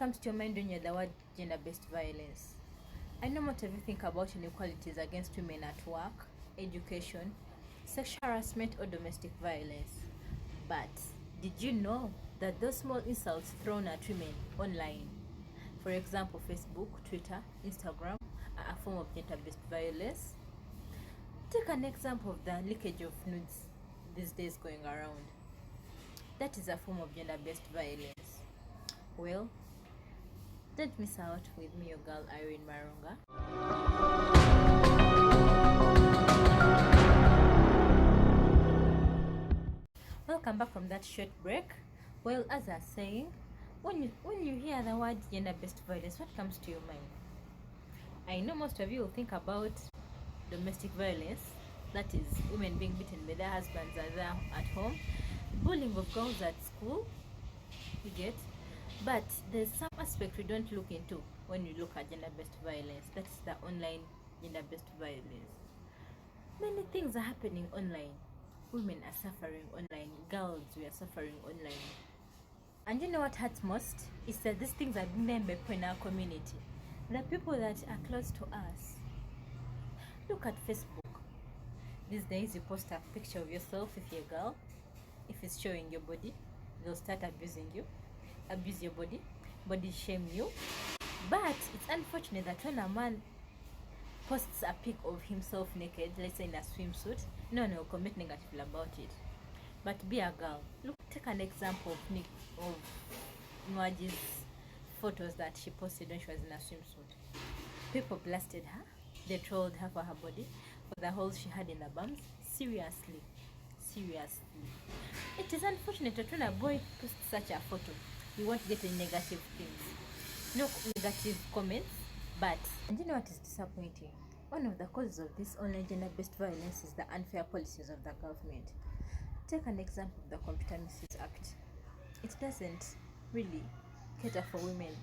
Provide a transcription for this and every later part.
comes to your mind when you hear the word gender-based violence? I know most of you think about inequalities against women at work, education, sexual harassment, or domestic violence. But did you know that those small insults thrown at women online, for example, Facebook, Twitter, Instagram, are a form of gender-based violence? Take an example of the leakage of nudes these days going around. That is a form of gender-based violence. Well, don't miss out with me, your girl Irene Marunga. Welcome back from that short break. Well, as I was saying, when you hear the word gender-based violence, what comes to your mind? I know most of you will think about domestic violence, that is women being beaten by their husbands at home, bullying of girls at school, you get. But there's some aspect we don't look into when we look at gender-based violence. That's the online gender-based violence. Many things are happening online. Women are suffering online. Girls, we are suffering online. And you know what hurts most? Is that these things are being done by people in our community. The people that are close to us. Look at Facebook. These days you post a picture of yourself if you're a girl. If it's showing your body, they'll start abusing you. Abuse your body shame you. But it's unfortunate that when a man posts a pic of himself naked, let's say in a swimsuit, no one will comment negatively about it. But be a girl. Look, take an example of Nwaji's photos that she posted when she was in a swimsuit. People blasted her. They trolled her for her body, for the holes she had in the bums. Seriously. It is unfortunate that when a boy posts such a photo, you won't get any negative things. No negative comments, but... And you know what is disappointing? One of the causes of this online gender-based violence is the unfair policies of the government. Take an example of the Computer Misuse Act. It doesn't really cater for women,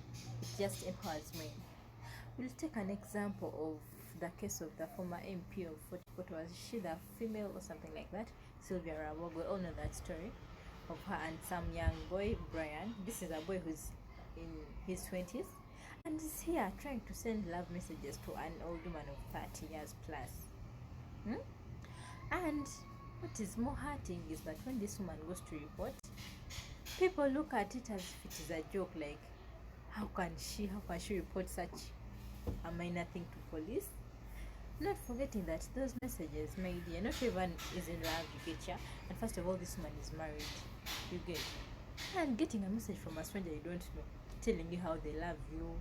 it just empowers men. We'll take an example of the case of the former MP of what was she, the female or something like that, Sylvia Rawogo. We all know that story of her and some young boy, Brian. This is a boy who's in his 20s and is here trying to send love messages to an old woman of 30 years plus. And what is more hurting is that when this woman goes to report, people look at it as if it is a joke, like how can she report such a minor thing to police? Not forgetting that those messages, my dear, not everyone is in love, you get ya. And first of all, this woman is married, you get. And getting a message from a stranger you don't know, telling you how they love you.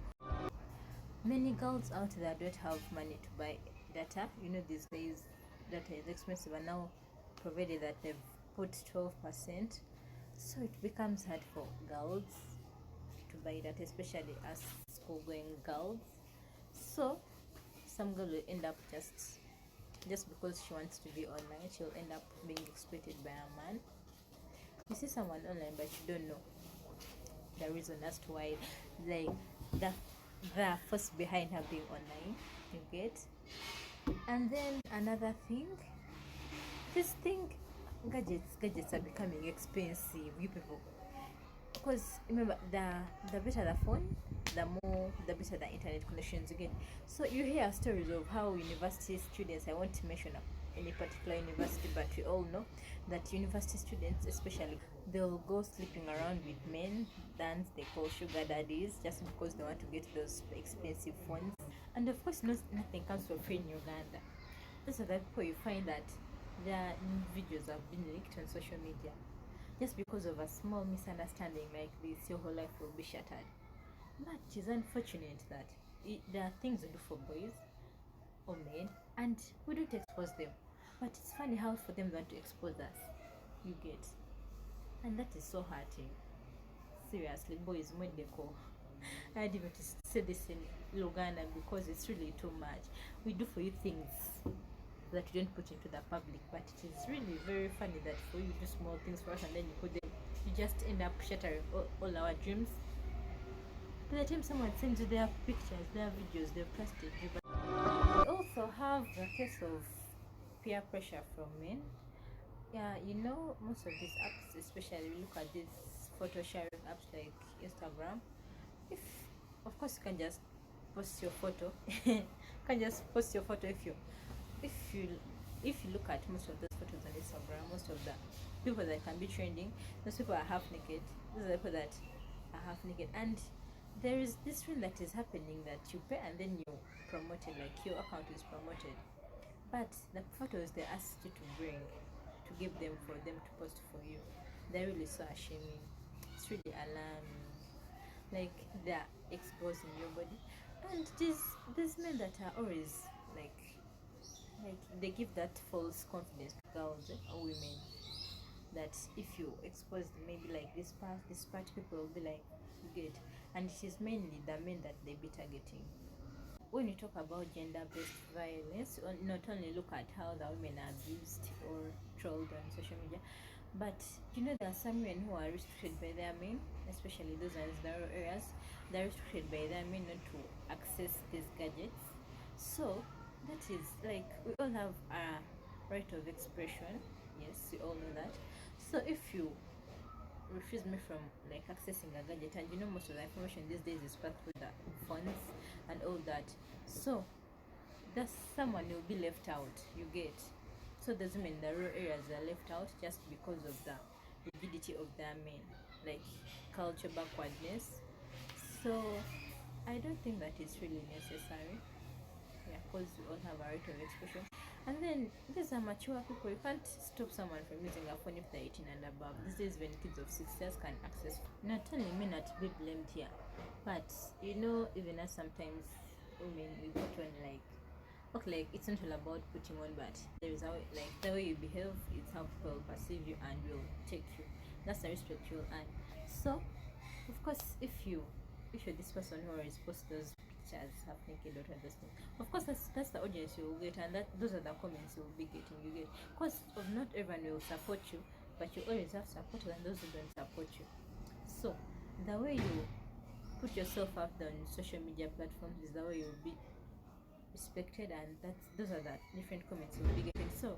Many girls out there don't have money to buy data. You know, these days data is expensive, and now provided that they've put 12%, so it becomes hard for girls to buy data, especially as school-going girls. So some girl will end up just because she wants to be online, she'll end up being exploited by a man. You see someone online, but you don't know the reason as to why, like the force behind her being online, you get. And then another thing, gadgets are becoming expensive, you people. Because remember, the better the phone, the better the internet connections you get. So you hear stories of how university students, I won't mention any particular university, but we all know that university students especially, they'll go sleeping around with men that they call sugar daddies, just because they want to get those expensive phones. And of course, nothing comes for free in Uganda. Those are the people you find that their videos have been leaked on social media. Just because of a small misunderstanding like this, your whole life will be shattered. But it is unfortunate that there are things we do for boys or men and we don't expose them. But it's funny how for them they want to expose us, you get. And that is so hurting. Seriously, boys, when they call. I didn't even say this in Luganda because it's really too much. We do for you things that you don't put into the public, but it is really very funny that for you do small things for us and then you put them, you just end up shattering all our dreams. By the time someone sends you their pictures, their videos, they've trusted you. But we also have the case of peer pressure from men. Yeah, you know, most of these apps, especially we look at these photo sharing apps like Instagram, if of course you can just post your photo you can just post your photo if you if you look at most of those photos on Instagram, most of the people that can be trending, those people are half naked. Those are the people that are half naked. And there is this trend that is happening that you pay and then you promote it, like your account is promoted. But the photos they asked you to bring to give them for them to post for you, they're really so ashaming. It's really alarming. Like they're exposing your body. And these men that are always like they give that false confidence to girls or women that if you expose maybe like this part people will be like you get, and it is mainly the men that they be targeting. When you talk about gender-based violence, not only look at how the women are abused or trolled on social media, but there are some men who are restricted by their men, especially those in rural areas. They're restricted by their men not to access these gadgets. So that is like we all have a right of expression. Yes, we all know that. So if you refuse me from like accessing a gadget, and most of the information these days is passed through the phones and all that, so that someone will be left out, you get. So doesn't mean the rural areas are left out just because of the rigidity of their men, like culture backwardness. So I don't think that is really necessary. Yeah, because we all have a right of expression. And then these are mature people. You can't stop someone from using a phone if they're 18 and above. These days, when kids of 6 years can access. Not only me not to be blamed here, but even as sometimes women we put on like, okay, like it's not all about putting on, but there is how like the way you behave is how people perceive you and will take you. That's the respect you'll earn. So, of course, if you're this person who always posts those pictures half naked or those things, of course that's the audience you will get, and those are the comments you will be getting. You get, because of not everyone will support you, but you always have supporters and those who don't support you. So the way you put yourself out there on social media platforms is the way you will be respected, and those are the different comments you will be getting. So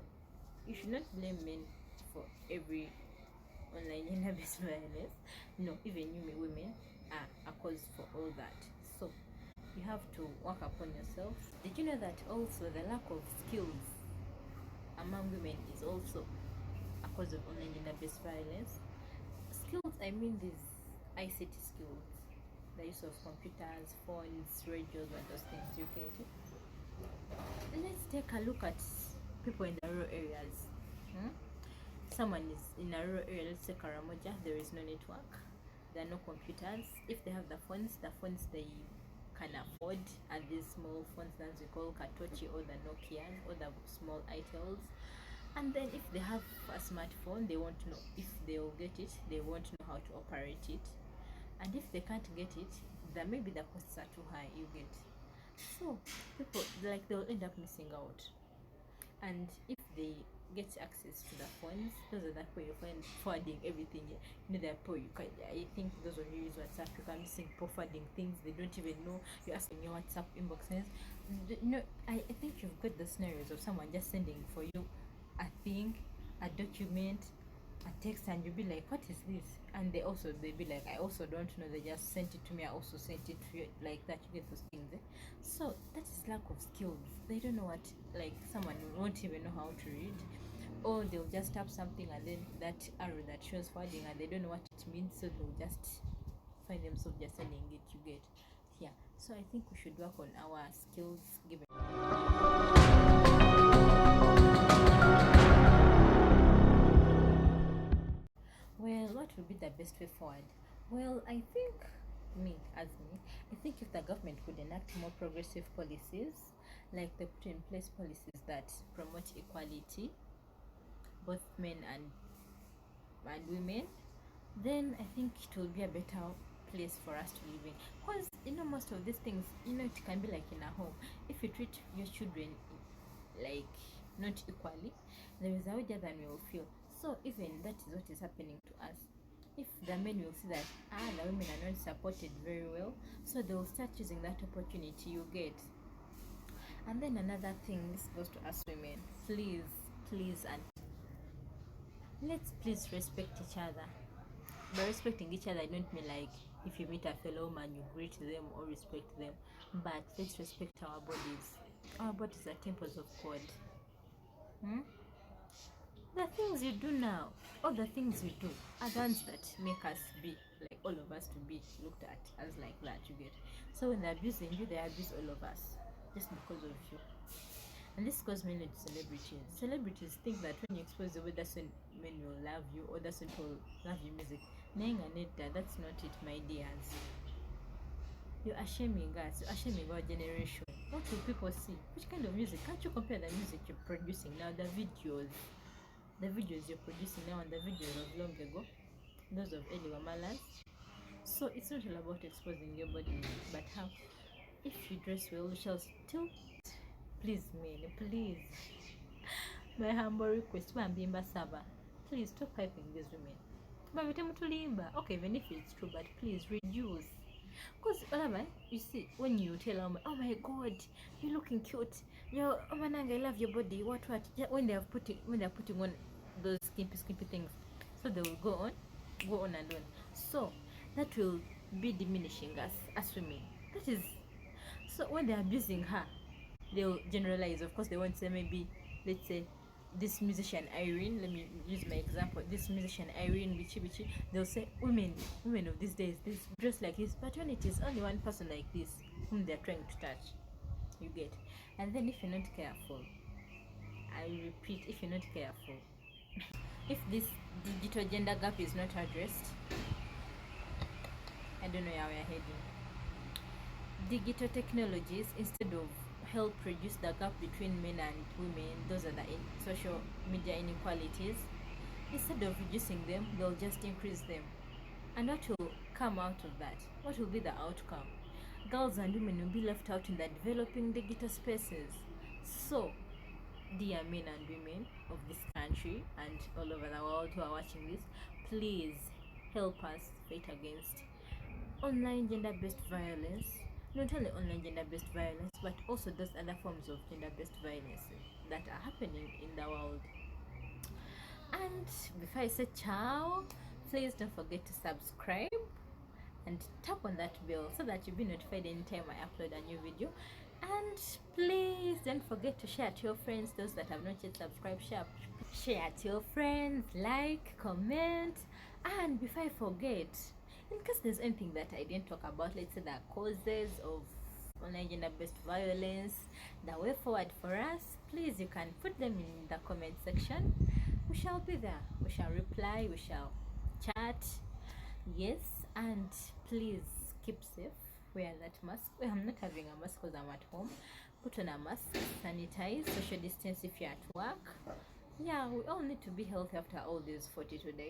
you should not blame men for every online gender-based violence. No, even you women are a cause for all that. So you have to work upon yourself. Did you know that also the lack of skills among women is also a cause of online gender-based violence? Skills, I mean these ICT skills, the use of computers, phones, radios, and those things. You get it? Let's take a look at people in the rural areas. Someone is in a rural area, let's say Karamoja, there is no network, there are no computers. If they have the phones they can afford are these small phones that we call Katochi or the Nokia or the small Itels. And then if they have a smartphone, they won't know if they will get it, they won't know how to operate it. And if they can't get it, then maybe the costs are too high, you get. So people like they'll end up missing out. And if they get access to the phones, those are the people you find forwarding everything. They're poor. You can, I think those of you use WhatsApp, you can be seeing people forwarding things they don't even know. You're asking your WhatsApp inboxes. I think you've got the scenarios of someone just sending for you a thing, a document, a text, and you'll be like, what is this? And they'll be like, I also don't know, they just sent it to me, I also sent it to you, like that. You get those things. So that is lack of skills. They don't know what, like someone won't even know how to read, or they'll just tap something and then that arrow that shows forwarding and they don't know what it means, so they'll just find themselves just sending it. You get. Yeah, so I think we should work on our skills given. Well, what would be the best way forward? Well, I think I think if the government could enact more progressive policies, like they put in place policies that promote equality, both men and women, then I think it will be a better place for us to live in. Because most of these things, it can be like in a home. If you treat your children like not equally, there is a way that we will feel. So even that is what is happening to us. If the men will see that the women are not supported very well, so they will start using that opportunity, you get. And then another thing, this goes to us women, please, and let's please respect each other. by respecting each other, I don't mean like if you meet a fellow man, you greet them or respect them, but let's respect our bodies. Our bodies are temples of God. Hmm? The things you do now, all the things you do, are the ones that make us be, like all of us to be looked at as like that, you get. So when they're abusing you, they abuse all of us just because of you. And this goes mainly to celebrities. Celebrities think that when you expose the way, that's when men will love you, or that's when people love your music. That's not it, my dears. You're shaming us, you're shaming our generation. What will people see? Which kind of music? Can't you compare the music you're producing now, the videos you're producing now and the videos of long ago, those of Eli Wamalas? So it's not all about exposing your body, but how, if you dress well, you shall still. Please, men, please. My humble request, Bimba Saba, please stop hyping these women. Okay, even if it's true, but please reduce. Because, you see, when you tell them, oh my god, you're looking cute, oh Manang, I love your body, what, when they're putting on those skimpy things, so they will go on and on. So, that will be diminishing us as women. That is, so when they're abusing her, they'll generalize. Of course, they won't say maybe, let's say, this musician Irene, let me use my example, this musician Irene Bichi, they'll say women of these days, this dress like this, but when it is only one person like this whom they're trying to touch, you get. And then if you're not careful, I repeat, if you're not careful, if this digital gender gap is not addressed, I don't know where we're heading. Digital technologies, instead of help reduce the gap between men and women, those are the social media inequalities, instead of reducing them, they'll just increase them. And what will come out of that? What will be the outcome? Girls and women will be left out in the developing digital spaces. So, dear men and women of this country and all over the world who are watching this, please help us fight against online gender-based violence. Not only online gender-based violence, but also those other forms of gender-based violence that are happening in the world. And before I say ciao, please don't forget to subscribe and tap on that bell so that you'll be notified anytime I upload a new video. And please don't forget to share to your friends. Those that have not yet subscribed, share to your friends, like, comment. And before I forget, in case there's anything that I didn't talk about, let's say the causes of online gender-based violence, the way forward for us, please, you can put them in the comment section. We shall be there, we shall reply, we shall chat. Yes, and please keep safe, wear that mask. I'm not having a mask because I'm at home. Put on a mask, sanitize, social distance if you're at work. Yeah, we all need to be healthy after all these 42 days.